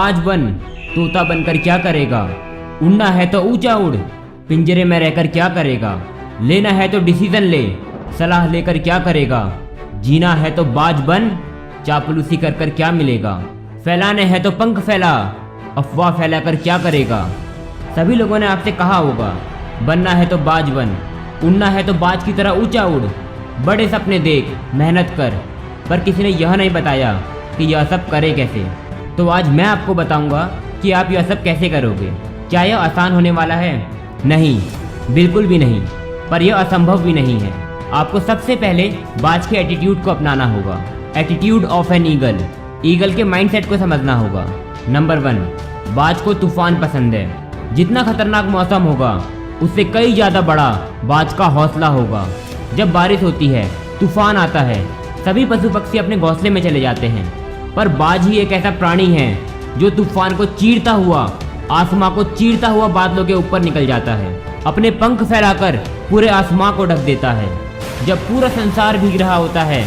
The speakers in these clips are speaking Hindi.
बाज बन, तोता बनकर क्या करेगा। उड़ना है तो ऊंचा उड़, पिंजरे में रहकर क्या करेगा। लेना है तो डिसीजन ले, सलाह लेकर क्या करेगा। जीना है तो बाज बन, चापलूसी कर कर क्या मिलेगा। फैलाने हैं तो पंख फैला, अफवाह फैलाकर क्या करेगा। सभी लोगों ने आपसे कहा होगा बनना है तो बाज बन, उड़ना है तो बाज की तरह ऊंचा उड़, बड़े सपने देख, मेहनत कर। पर किसी ने यह नहीं बताया कि यह सब करे कैसे। तो आज मैं आपको बताऊंगा कि आप यह सब कैसे करोगे। क्या यह आसान होने वाला है? नहीं, बिल्कुल भी नहीं। पर यह असंभव भी नहीं है। आपको सबसे पहले बाज के एटीट्यूड को अपनाना होगा। Attitude of an eagle. Eagle के माइंडसेट को समझना होगा। नंबर 1, बाज को तूफान पसंद है। जितना खतरनाक मौसम होगा उससे कई ज़्यादा बड़ा बाज का हौसला होगा। जब बारिश होती है, तूफान आता है, सभी पशु पक्षी अपने घोंसले में चले जाते हैं। पर बाज ही एक ऐसा प्राणी है जो तूफान को चीरता हुआ, आसमां को चीरता हुआ बादलों के ऊपर निकल जाता है। अपने पंख फैलाकर पूरे आसमां को ढक देता है। जब पूरा संसार भीग रहा होता है,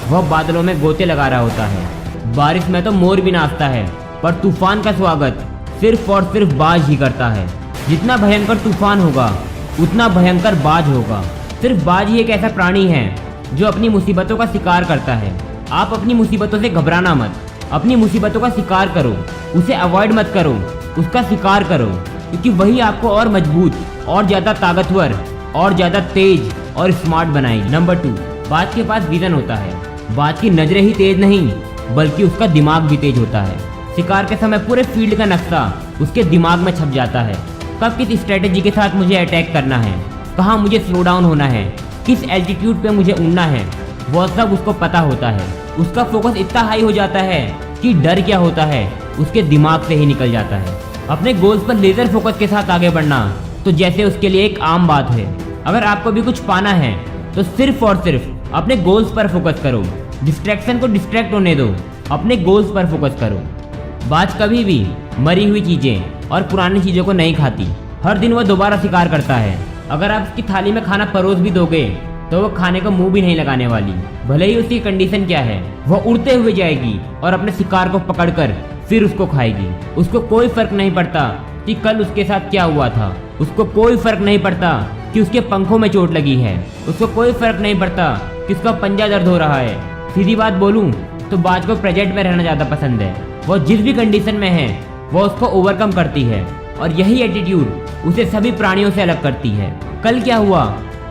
वह बादलों में गोते लगा रहा होता है। बारिश में तो मोर भी नाचता है, पर तूफान का स्वागत सिर्फ और सिर्फ बाज ही करता है। जितना भयंकर तूफान होगा उतना भयंकर बाज होगा। सिर्फ बाज ही एक ऐसा प्राणी है जो अपनी मुसीबतों का शिकार करता है। आप अपनी मुसीबतों से घबराना मत, अपनी मुसीबतों का शिकार करो, उसे अवॉइड मत करो, उसका शिकार करो, क्योंकि वही आपको और मजबूत, और ज़्यादा ताकतवर, और ज़्यादा तेज और स्मार्ट बनाएगी। नंबर 2, बाज के पास विजन होता है। बाज की नजरें ही तेज नहीं, बल्कि उसका दिमाग भी तेज होता है। शिकार के समय पूरे फील्ड का नक्शा उसके दिमाग में छप जाता है। कब किस स्ट्रेटेजी के साथ मुझे अटैक करना है, कहाँ मुझे स्लो डाउन होना है, किस एल्टीट्यूड पे मुझे उड़ना है, वह सब उसको पता होता है। उसका फोकस इतना हाई हो जाता है कि डर क्या होता है उसके दिमाग से ही निकल जाता है। अपने गोल्स पर लेजर फोकस के साथ आगे बढ़ना तो जैसे उसके लिए एक आम बात है। अगर आपको भी कुछ पाना है तो सिर्फ और सिर्फ अपने गोल्स पर फोकस करो। डिस्ट्रैक्शन को डिस्ट्रैक्ट होने दो, अपने गोल्स पर फोकस करो। बाज कभी भी मरी हुई चीज़ें और पुरानी चीज़ों को नहीं खाती। हर दिन वह दोबारा शिकार करता है। अगर आप उसकी थाली में खाना परोस भी दोगे तो वह खाने को मुंह भी नहीं लगाने वाली। भले ही उसकी कंडीशन क्या है, वह उड़ते हुए जाएगी और अपने शिकार को पकड़कर फिर उसको खाएगी। उसको कोई फर्क नहीं पड़ता कि कल उसके साथ क्या हुआ था। उसको कोई फर्क नहीं पड़ता कि उसके पंखों में चोट लगी है। उसको कोई फर्क नहीं पड़ता कि उसका पंजा दर्द हो रहा है। सीधी बात बोलूं तो बाज को प्रेजेंट में रहना ज़्यादा पसंद है। वह जिस भी कंडीशन में है वह उसको ओवरकम करती है, और यही एटीट्यूड उसे सभी प्राणियों से अलग करती है। कल क्या हुआ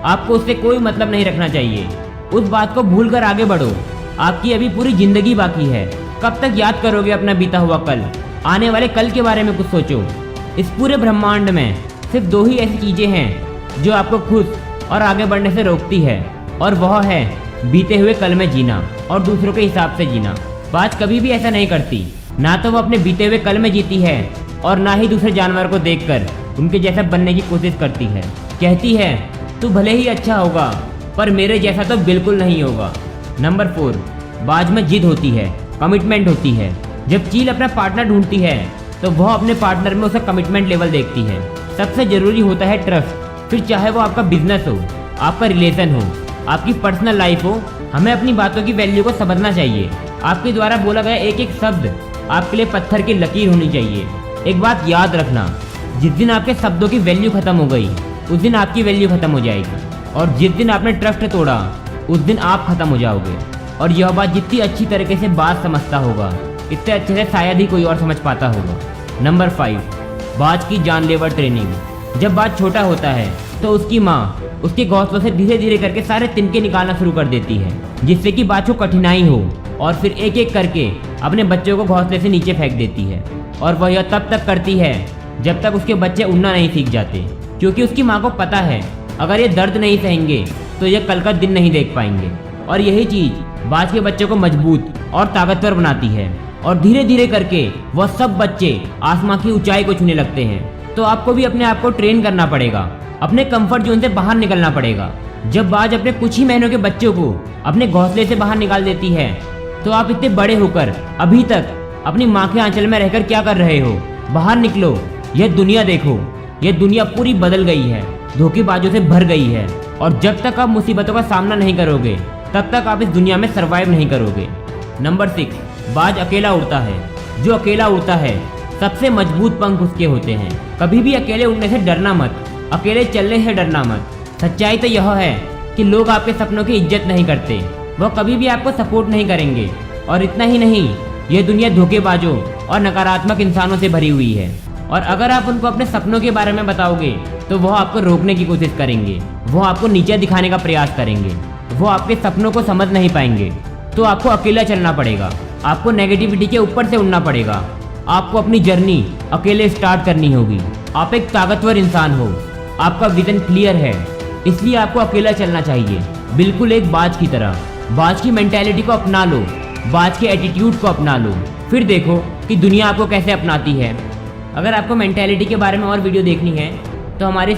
आपको उससे कोई मतलब नहीं रखना चाहिए। उस बात को भूलकर आगे बढ़ो। आपकी अभी पूरी जिंदगी बाकी है। कब तक याद करोगे अपना बीता हुआ कल? आने वाले कल के बारे में कुछ सोचो। इस पूरे ब्रह्मांड में सिर्फ 2 ही ऐसी चीज़ें हैं जो आपको खुद और आगे बढ़ने से रोकती है, और वह है बीते हुए कल में जीना और दूसरों के हिसाब से जीना। बाज कभी भी ऐसा नहीं करती। ना तो वह अपने बीते हुए कल में जीती है और ना ही दूसरे जानवर को देखकर उनके जैसा बनने की कोशिश करती है। कहती है तू भले ही अच्छा होगा पर मेरे जैसा तो बिल्कुल नहीं होगा। नंबर 4, बाज में जिद होती है, कमिटमेंट होती है। जब चील अपना पार्टनर ढूंढती है तो वह अपने पार्टनर में उसका कमिटमेंट लेवल देखती है। सबसे जरूरी होता है ट्रस्ट। फिर चाहे वो आपका बिजनेस हो, आपका रिलेशन हो, आपकी पर्सनल लाइफ हो, हमें अपनी बातों की वैल्यू को समझना चाहिए। आपके द्वारा बोला गया एक एक शब्द आपके लिए पत्थर की लकीर होनी चाहिए। एक बात याद रखना, जिस दिन आपके शब्दों की वैल्यू खत्म हो गई उस दिन आपकी वैल्यू खत्म हो जाएगी, और जिस दिन आपने ट्रस्ट तोड़ा उस दिन आप खत्म हो जाओगे। और यह बात जितनी अच्छी तरीके से बात समझता होगा इतने अच्छे से शायद ही कोई और समझ पाता होगा। नंबर 5, बाज की जानलेवा ट्रेनिंग। जब बाज छोटा होता है तो उसकी माँ उसके घोंसलों से धीरे धीरे करके सारे तिनके निकालना शुरू कर देती है, जिससे कि बाज को कठिनाई हो, और फिर एक एक करके अपने बच्चों को घोंसले से नीचे फेंक देती है। और वह यह तब तक करती है जब तक उसके बच्चे उड़ना नहीं सीख जाते, क्योंकि उसकी माँ को पता है अगर ये दर्द नहीं सहेंगे तो ये कल का दिन नहीं देख पाएंगे। और यही चीज़ बाज के बच्चों को मजबूत और ताकतवर बनाती है, और धीरे धीरे करके वह सब बच्चे आसमां की ऊंचाई को छूने लगते हैं। तो आपको भी अपने आप को ट्रेन करना पड़ेगा, अपने कंफर्ट जोन से बाहर निकलना पड़ेगा। जब बाज अपने कुछ ही महीनों के बच्चों को अपने घोंसले से बाहर निकाल देती है तो आप इतने बड़े होकर अभी तक अपनी माँ के आंचल में रहकर क्या कर रहे हो? बाहर निकलो, यह दुनिया देखो। यह दुनिया पूरी बदल गई है, धोखेबाजों से भर गई है, और जब तक आप मुसीबतों का सामना नहीं करोगे तब तक आप इस दुनिया में सर्वाइव नहीं करोगे। नंबर 6, बाज अकेला उड़ता है। जो अकेला उड़ता है सबसे मजबूत पंख उसके होते हैं। कभी भी अकेले उड़ने से डरना मत, अकेले चलने से डरना मत। सच्चाई तो यह है कि लोग आपके सपनों की इज्जत नहीं करते, वह कभी भी आपको सपोर्ट नहीं करेंगे। और इतना ही नहीं, ये दुनिया धोखेबाजों और नकारात्मक इंसानों से भरी हुई है। और अगर आप उनको अपने सपनों के बारे में बताओगे तो वह आपको रोकने की कोशिश करेंगे, वह आपको नीचे दिखाने का प्रयास करेंगे, वो आपके सपनों को समझ नहीं पाएंगे। तो आपको अकेला चलना पड़ेगा, आपको नेगेटिविटी के ऊपर से उड़ना पड़ेगा, आपको अपनी जर्नी अकेले स्टार्ट करनी होगी। आप एक ताकतवर इंसान हो, आपका विजन क्लियर है, इसलिए आपको अकेला चलना चाहिए, बिल्कुल एक बाज की तरह। बाज की मेंटालिटी को अपना लो, बाज के एटीट्यूड को अपना लो, फिर देखो कि दुनिया आपको कैसे अपनाती है। अगर आपको मेंटालिटी के बारे में और वीडियो देखनी है तो हमारे